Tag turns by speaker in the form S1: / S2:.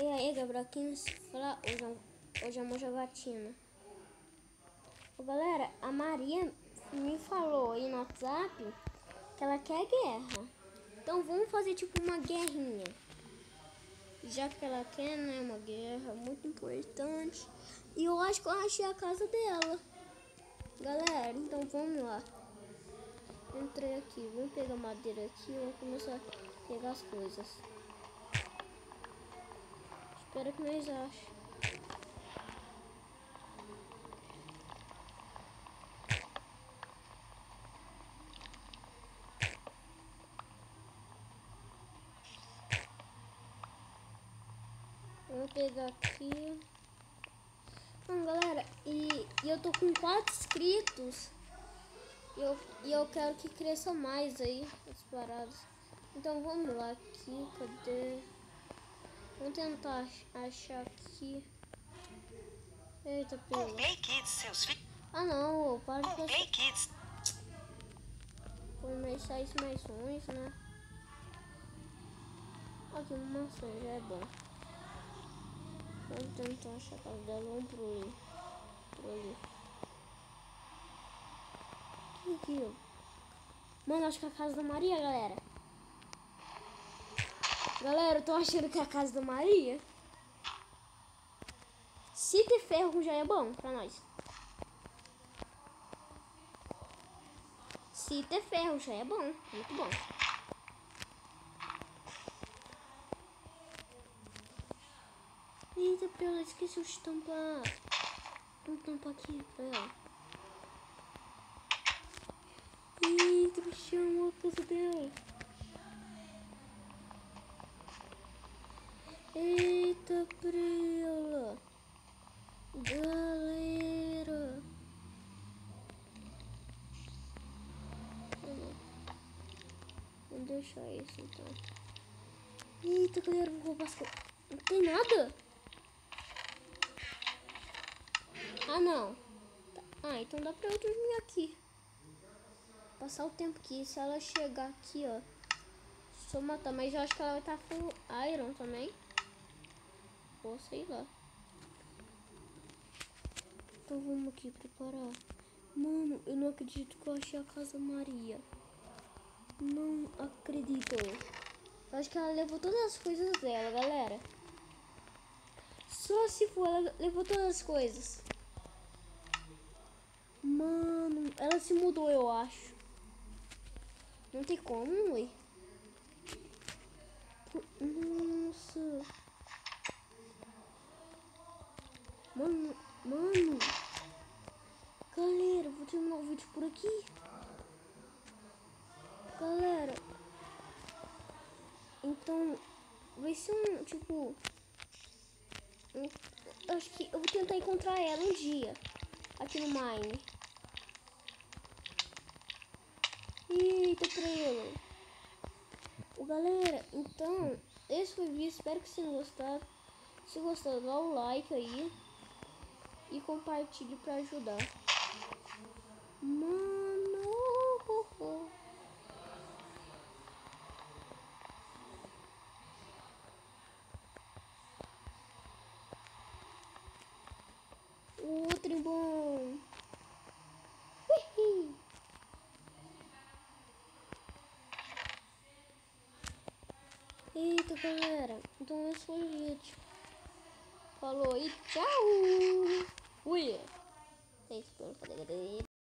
S1: E aí, Gabriel, quem se fala hoje é uma jogatina. Galera, a Maria me falou aí no WhatsApp que ela quer guerra. Então vamos fazer tipo uma guerrinha. Já que ela quer, né, uma guerra muito importante. E eu acho que eu achei a casa dela. Galera, então vamos lá. Entrei aqui, vamos pegar madeira aqui e vamos começar a pegar as coisas. Espero que nós achem. Vamos pegar aqui. Bom, galera, e eu tô com 4 inscritos. E eu quero que cresça mais aí as paradas. Então vamos lá aqui, cadê? Vamos tentar achar aqui. Eita, pelo.
S2: Play Kids, seus filhos.
S1: Ah não, para de
S2: Play Kids.
S1: começar isso mais ruins, né? Aqui uma maçã já é bom. Vamos tentar achar a casa dela, vamos pro ali. Aqui, ó. Mano, acho que é a casa da Maria, galera. Galera, eu tô achando que é a casa da Maria. Se ter ferro já é bom pra nós. Se ter ferro já é bom, muito bom. Eita, pela, esqueci de tampar. Vamos tampar aqui pra ela. Eita, me chamou a casa dela. Eita, prela. Galera. Vamos deixar isso então. Eita, galera, vou roubar as coisas. Não tem nada? Ah, não. Ah, então dá pra eu dormir aqui. Passar o tempo aqui. Se ela chegar aqui, ó. Só matar. Mas eu acho que ela vai estar full iron também. Ou sei lá. Então vamos aqui preparar. Mano, eu não acredito que eu achei a casa Maria. Não acredito. Eu acho que ela levou todas as coisas dela, galera. Só se for, ela levou todas as coisas. Mano, ela se mudou, eu acho. Não tem como, ué. Nossa. Mano. Galera, vou terminar o vídeo por aqui. Galera. Então, vai ser um, tipo... acho que eu vou tentar encontrar ela um dia. Aqui no Mine. Eita, prelo. Galera, então, esse foi o vídeo. Espero que vocês tenham gostado. Se gostou, dá o like aí. E compartilhe pra ajudar. Mano. O outro bom. Eita, galera. Então esse foi o vídeo. Falou e tchau. Fui.